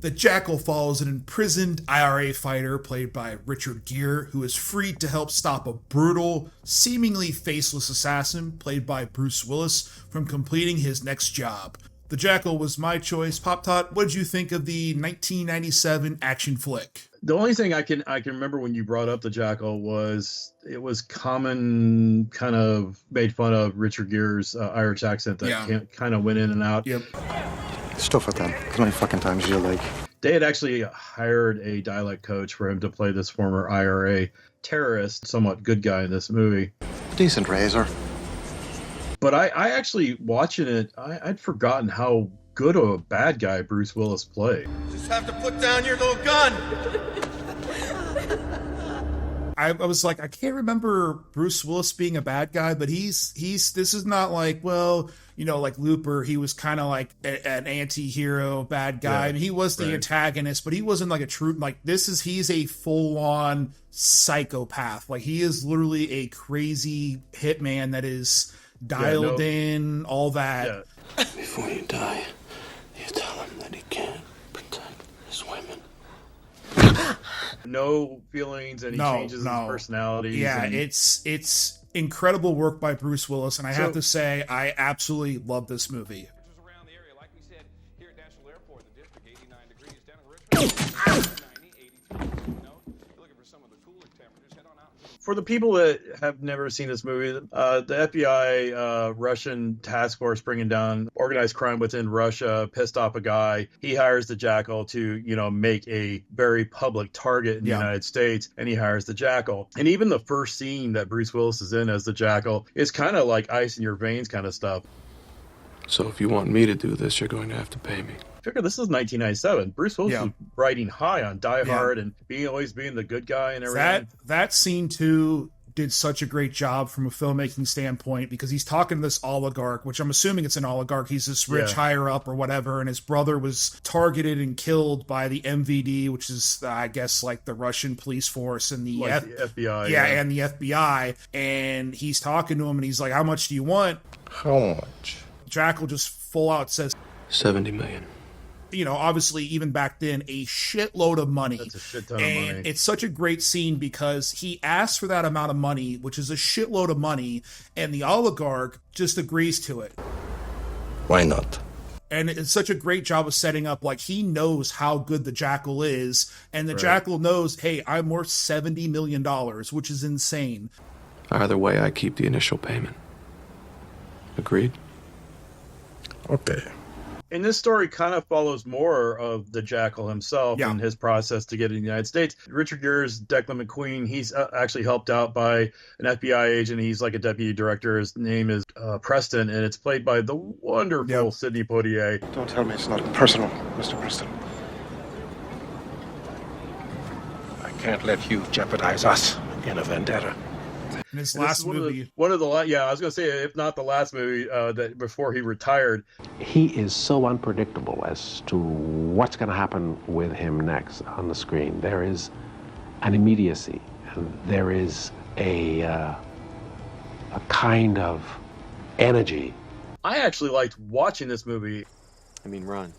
The Jackal follows an imprisoned I.R.A. fighter played by Richard Gere, who is freed to help stop a brutal, seemingly faceless assassin played by Bruce Willis from completing his next job. The Jackal was my choice. Pop Tot, what did you think of the 1997 action flick? The only thing I can remember when you brought up The Jackal was it was common kind of made fun of Richard Gere's Irish accent that kind of went in and out. Yep. Stuff with them. As many fucking times as you like. They had actually hired a dialect coach for him to play this former I.R.A. terrorist, somewhat good guy in this movie. Decent razor. But I actually, watching it, I'd forgotten how good of a bad guy Bruce Willis played. Just have to put down your little gun. I was like, I can't remember Bruce Willis being a bad guy, but he's this is not like, well, you know, like Looper, he was kind of like an anti-hero bad guy. Yeah, I mean, he was the antagonist, but he wasn't like a true, like he's a full-on psychopath. Like he is literally a crazy hitman that is dialed in, all that. Yeah. Before you die, you tell him that he can't protect his women. No feelings, any changes in his personality. Yeah, it's incredible work by Bruce Willis, and I have to say, I absolutely love this movie. Around the area, like we said, here at National Airport, the district, 89 degrees, down in Richmond, 90, 83. You know, you're looking for some of the cooler temperatures, head on out. For the people that have never seen this movie, the FBI Russian task force bringing down organized crime within Russia pissed off a guy. He hires the Jackal to, you know, make a very public target in the United States, and he hires the Jackal. And even the first scene that Bruce Willis is in as the Jackal is kind of like ice in your veins kind of stuff. So if you want me to do this, you're going to have to pay me. Figure this is 1997. Bruce Willis was riding high on Die Hard and always being the good guy and everything. That scene too did such a great job from a filmmaking standpoint, because he's talking to this oligarch, which I'm assuming it's an oligarch. He's this rich higher up or whatever, and his brother was targeted and killed by the MVD, which is I guess like the Russian police force, and the FBI. And the FBI. And he's talking to him, and he's like, "How much do you want?" How much? Jackal just full out says, $70 million. You know, obviously, even back then, a shitload of money. That's a shit ton of money. It's such a great scene because he asks for that amount of money, which is a shitload of money, and the oligarch just agrees to it. Why not? And it's such a great job of setting up, like, he knows how good the Jackal is, and the Jackal knows, hey, I'm worth $70 million, which is insane. Either way, I keep the initial payment. Agreed? Okay. And this story kind of follows more of the Jackal himself and his process to get in the United States. Richard Gere's Declan McQueen, he's actually helped out by an FBI agent. He's like a deputy director. His name is Preston, and it's played by the wonderful Sidney Poitier. Don't tell me it's not personal, Mr. Preston. I can't let you jeopardize us in a vendetta. In his last movie. I was going to say, if not the last movie that before he retired. He is so unpredictable as to what's going to happen with him next on the screen. There is an immediacy, and there is a kind of energy. I actually liked watching this movie. I mean, run.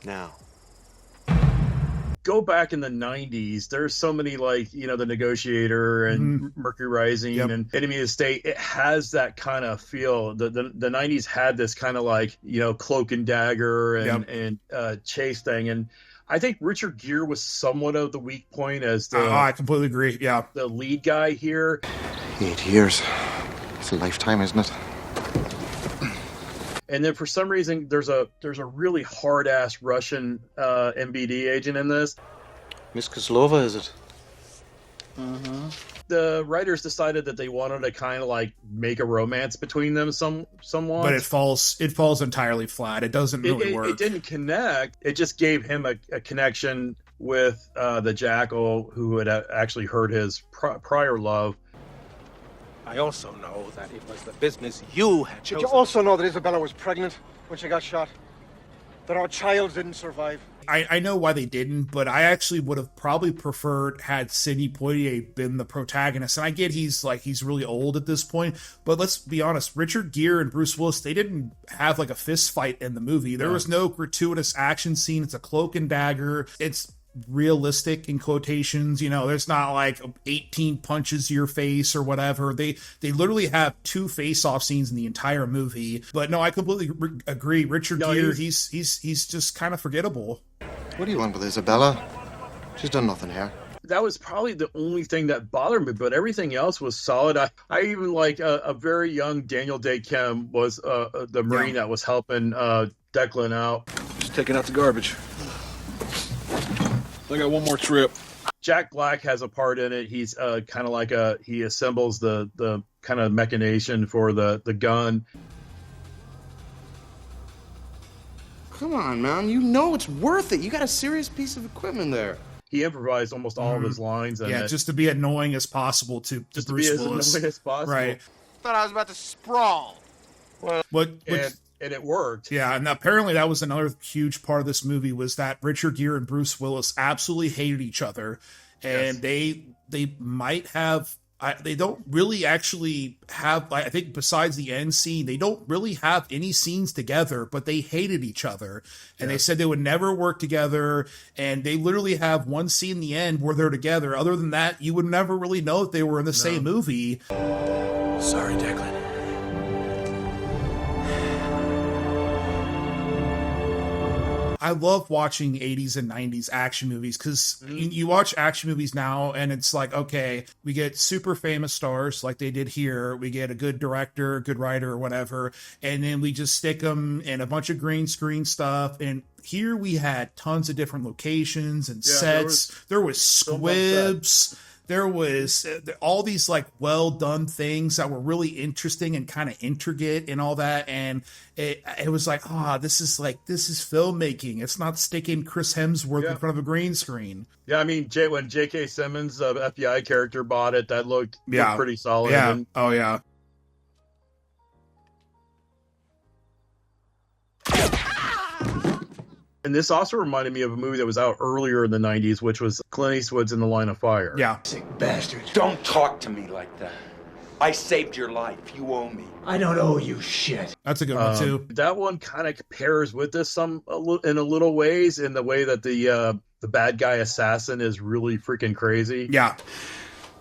Now. Go back in the 90s, there's so many, like, you know, The Negotiator and Mercury Rising and Enemy of the State. It has that kind of feel. The 90s had this kind of like, you know, cloak and dagger and chase thing. And I think Richard Gere was somewhat of the weak point as the I completely agree. Yeah. The lead guy here. 8 years. It's a lifetime, isn't it? And then for some reason, there's a really hard-ass Russian MBD agent in this. Miss Kozlova, is it? Mm-hmm. The writers decided that they wanted to kind of like make a romance between them somewhat. But it falls entirely flat. It doesn't really work. It didn't connect. It just gave him a connection with the Jackal, who had actually heard his prior love. I also know that it was the business you had chosen. Did you also know that Isabella was pregnant when she got shot? That our child didn't survive? I know why they didn't, but I actually would have probably preferred had Sidney Poitier been the protagonist. And I get he's really old at this point, but let's be honest, Richard Gere and Bruce Willis, they didn't have like a fist fight in the movie. There was no gratuitous action scene. It's a cloak and dagger. It's realistic in quotations, there's not like 18 punches to your face or whatever. They literally have 2 face-off scenes in the entire movie. But no, I completely agree. Richard Gere, he's just kind of forgettable. What do you want with Isabella? She's done nothing here. That was probably the only thing that bothered me, but everything else was solid. I even like a very young Daniel Day-Kim was the Marine that was helping Declan out. Just taking out the garbage. I got one more trip. Jack Black has a part in it. He's kind of like he assembles the kind of machination for the gun. Come on, man. You know it's worth it. You got a serious piece of equipment there. He improvised almost all of his lines. Just to be annoying as possible to Bruce Willis. Annoying as possible. Right. Thought I was about to sprawl. And it worked. Yeah, and apparently that was another huge part of this movie, was that Richard Gere and Bruce Willis absolutely hated each other. And they might have... they don't really actually have... I think besides the end scene, they don't really have any scenes together, but they hated each other. And they said they would never work together. And they literally have one scene in the end where they're together. Other than that, you would never really know if they were in the same movie. Sorry, Declan. I love watching 80s and 90s action movies because you watch action movies now and it's like, okay, we get super famous stars like they did here. We get a good director, good writer, or whatever. And then we just stick them in a bunch of green screen stuff. And here we had tons of different locations and sets. There was squibs. There was all these like well done things that were really interesting and kind of intricate and all that. And it was like, this is filmmaking. It's not sticking Chris Hemsworth in front of a green screen. Yeah, I mean, when J.K. Simmons, the FBI character, bought it, that looked pretty solid. Yeah. Oh, yeah. And this also reminded me of a movie that was out earlier in the 90s, which was Clint Eastwood's In the Line of Fire. Yeah. Sick bastards. Don't talk to me like that. I saved your life. You owe me. I don't owe you shit. That's a good one, too. That one kind of pairs with this in a little ways, in the way that the bad guy assassin is really freaking crazy. Yeah.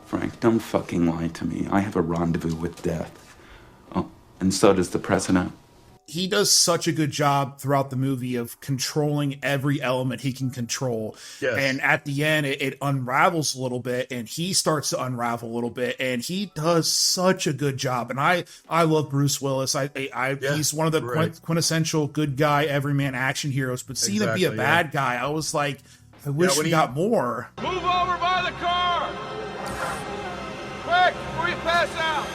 Frank, don't fucking lie to me. I have a rendezvous with death. Oh, and so does the president. He does such a good job throughout the movie of controlling every element he can control. Yes. And at the end, it unravels a little bit, and he starts to unravel a little bit, and he does such a good job. And I love Bruce Willis. He's one of the quintessential good guy, everyman action heroes. But seeing him be a bad guy, I was like, I wish we got more. Move over by the car! Quick, before you pass out!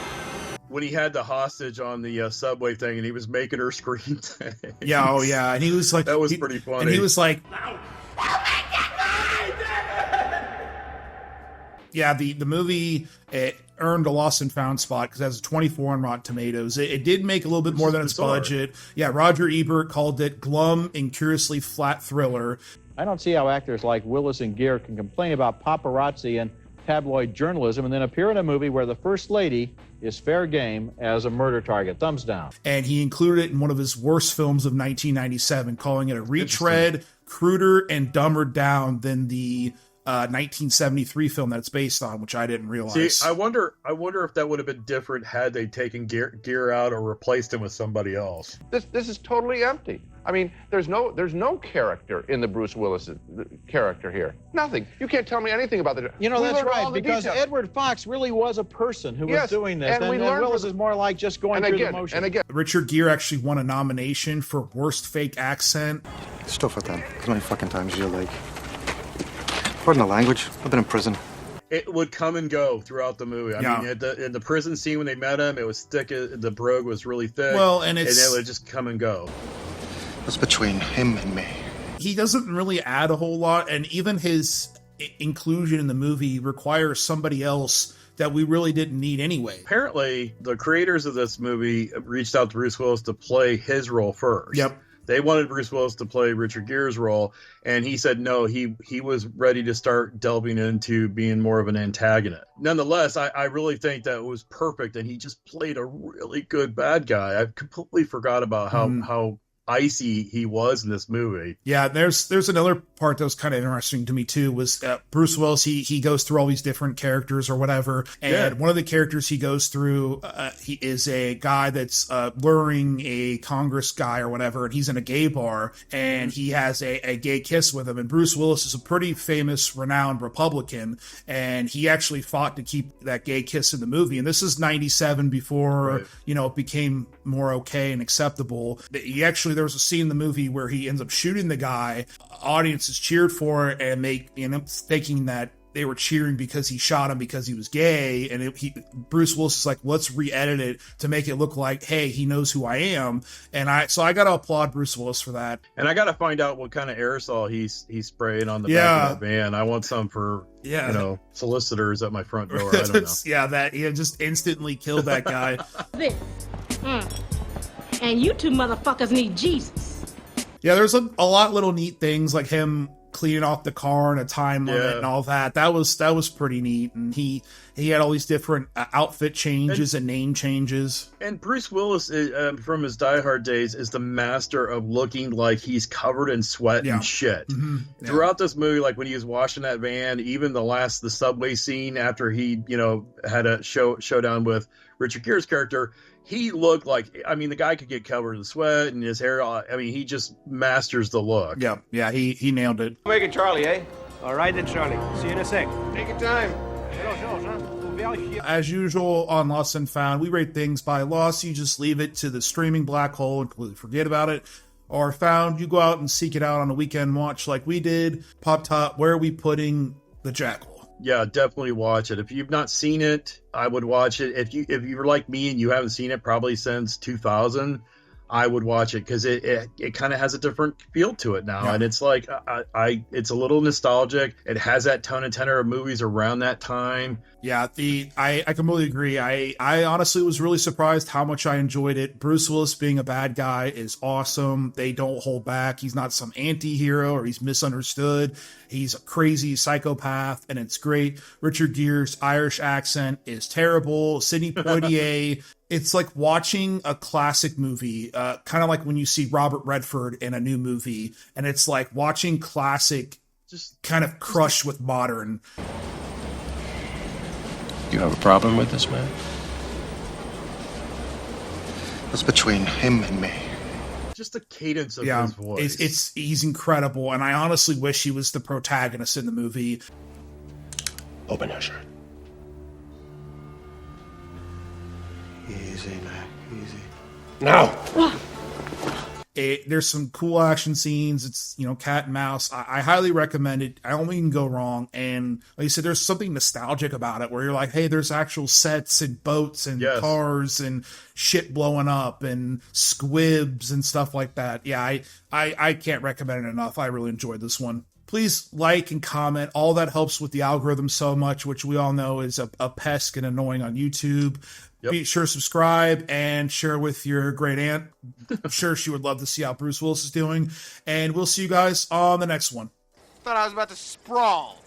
When he had the hostage on the subway thing and he was making her scream. Yeah, oh yeah. And he was like... That was pretty funny. And he was like... Yeah, the movie, it earned a lost and found spot because it has a 24 on Rotten Tomatoes. It did make a little bit more than its budget. Yeah, Roger Ebert called it glum and curiously flat thriller. I don't see how actors like Willis and Gere can complain about paparazzi and tabloid journalism and then appear in a movie where the First Lady is fair game as a murder target. Thumbs down. And he included it in one of his worst films of 1997, calling it a retread, cruder, and dumber down than the 1973 film that it's based on, which I didn't realize. See, I wonder if that would have been different had they taken Gere out or replaced him with somebody else. This is totally empty. I mean, there's no character in the Bruce Willis character here. Nothing. You can't tell me anything about the... You know, that's right, because Edward Fox really was a person who was doing this, and Willis is more like just going through the motions. And again, Richard Gere actually won a nomination for Worst Fake Accent. Stuff with them. How many fucking times you like... Pardon the language. I've been in prison. It would come and go throughout the movie. I mean, in the prison scene when they met him, it was thick. The brogue was really thick. Well, and it would just come and go. What's between him and me? He doesn't really add a whole lot, and even his inclusion in the movie requires somebody else that we really didn't need anyway. Apparently, the creators of this movie reached out to Bruce Willis to play his role first. Yep. They wanted Bruce Willis to play Richard Gere's role, and he said no. He was ready to start delving into being more of an antagonist. Nonetheless, I really think that it was perfect, and he just played a really good bad guy. I completely forgot about how icy he was in this movie. Yeah, there's another part that was kind of interesting to me too, was Bruce Willis, he goes through all these different characters or whatever, and one of the characters he goes through, he is a guy that's luring a Congress guy or whatever, and he's in a gay bar, and he has a gay kiss with him, and Bruce Willis is a pretty famous, renowned Republican, and he actually fought to keep that gay kiss in the movie, and this is 97 before, it became more okay and acceptable. There was a scene in the movie where he ends up shooting the guy. Audiences cheered for it, and they end up thinking that they were cheering because he shot him because he was gay. And Bruce Willis is like, let's re-edit it to make it look like, hey, he knows who I am. And so I got to applaud Bruce Willis for that. And I got to find out what kind of aerosol he sprayed on the back of that van. I want some for solicitors at my front door. I don't know. Yeah, that he just instantly killed that guy. And you two motherfuckers need Jesus. Yeah, there's a lot of little neat things like him cleaning off the car and a time limit and all that. That was pretty neat. And he had all these different outfit changes and name changes. And Bruce Willis, from his Die Hard days, is the master of looking like he's covered in sweat and shit. Mm-hmm. Yeah. Throughout this movie, like when he was washing that van, even the subway scene after he, had a showdown with Richard Gere's character, he looked like, the guy could get covered in sweat and his hair. He just masters the look. Yeah, he nailed it. Make it Charlie, eh? All right then, Charlie. See you in a sec. Take your time. As usual on Lost and Found, we rate things by loss. You just leave it to the streaming black hole and completely forget about it. Or Found, you go out and seek it out on a weekend watch like we did. Pop Top, where are we putting the Jackal? Yeah, definitely watch it. If you've not seen it, I would watch it. If you're like me and you haven't seen it probably since 2000, I would watch it because it kind of has a different feel to it now, and it's like it's a little nostalgic. It has that tone and tenor of movies around that time. Yeah, I completely agree. I honestly was really surprised how much I enjoyed it. Bruce Willis being a bad guy is awesome. They don't hold back. He's not some anti-hero or he's misunderstood. He's a crazy psychopath, and it's great. Richard Gere's Irish accent is terrible. Sidney Poitier. It's like watching a classic movie, kind of like when you see Robert Redford in a new movie, and it's like watching classic just kind of crushed with modern. You have a problem with this man? What's between him and me? Just the cadence of his voice. He's incredible, and I honestly wish he was the protagonist in the movie. Open your shirt. Easy, man. Easy. Now! There's some cool action scenes. It's, cat and mouse. I highly recommend it. I don't think you can go wrong. And like you said, there's something nostalgic about it where you're like, hey, there's actual sets and boats and cars and shit blowing up and squibs and stuff like that. Yeah, I can't recommend it enough. I really enjoyed this one. Please like and comment. All that helps with the algorithm so much, which we all know is a pest and annoying on YouTube. Be sure to subscribe and share with your great aunt. I'm sure she would love to see how Bruce Willis is doing. And we'll see you guys on the next one. Thought I was about to sprawl.